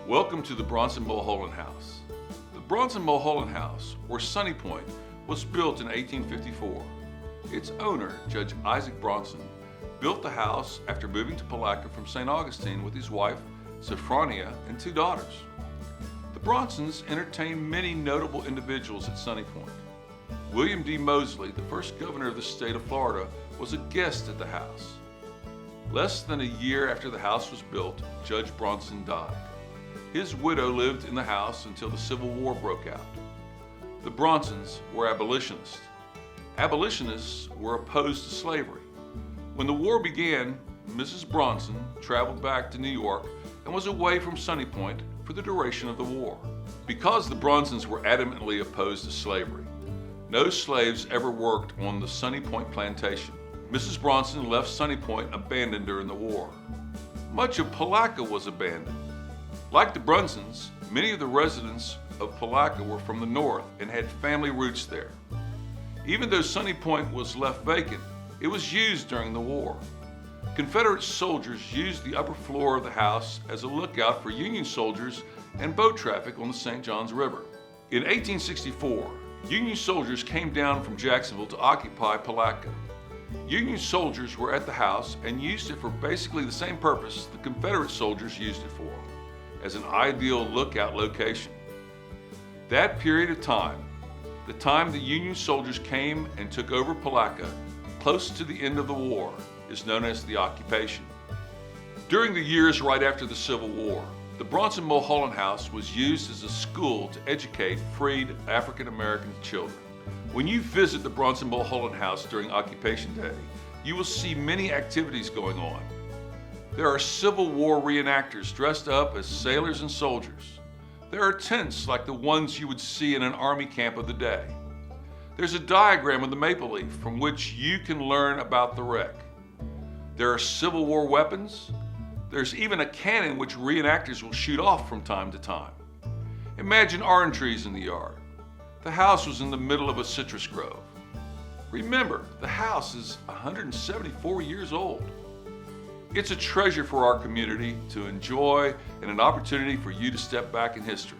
Welcome to the Bronson Mulholland House. The Bronson Mulholland House, or Sunny Point, was built in 1854. Its owner, Judge Isaac Bronson, built the house after moving to Palatka from St. Augustine with his wife, Sophronia, and 2 daughters. The Bronsons entertained many notable individuals at Sunny Point. William D. Moseley, the first governor of the state of Florida, was a guest at the house. Less than a year after the house was built, Judge Bronson died. His widow lived in the house until the Civil War broke out. The Bronsons were abolitionists. Abolitionists were opposed to slavery. When the war began, Mrs. Bronson traveled back to New York and was away from Sunny Point for the duration of the war. Because the Bronsons were adamantly opposed to slavery, no slaves ever worked on the Sunny Point plantation. Mrs. Bronson left Sunny Point abandoned during the war. Much of Palatka was abandoned. Like the Bronsons, many of the residents of Palatka were from the north and had family roots there. Even though Sunny Point was left vacant, it was used during the war. Confederate soldiers used the upper floor of the house as a lookout for Union soldiers and boat traffic on the St. Johns River. In 1864, Union soldiers came down from Jacksonville to occupy Palatka. Union soldiers were at the house and used it for basically the same purpose the Confederate soldiers used it for, as an ideal lookout location. That period of time, the time the Union soldiers came and took over Palatka, close to the end of the war, is known as the occupation. During the years right after the Civil War, the Bronson Mulholland House was used as a school to educate freed African American children. When you visit the Bronson Mulholland House during Occupation Day, you will see many activities going on. There are Civil War reenactors dressed up as sailors and soldiers. There are tents like the ones you would see in an army camp of the day. There's a diagram of the maple leaf from which you can learn about the wreck. There are Civil War weapons. There's even a cannon which reenactors will shoot off from time to time. Imagine orange trees in the yard. The house was in the middle of a citrus grove. Remember, the house is 174 years old. It's a treasure for our community to enjoy and an opportunity for you to step back in history.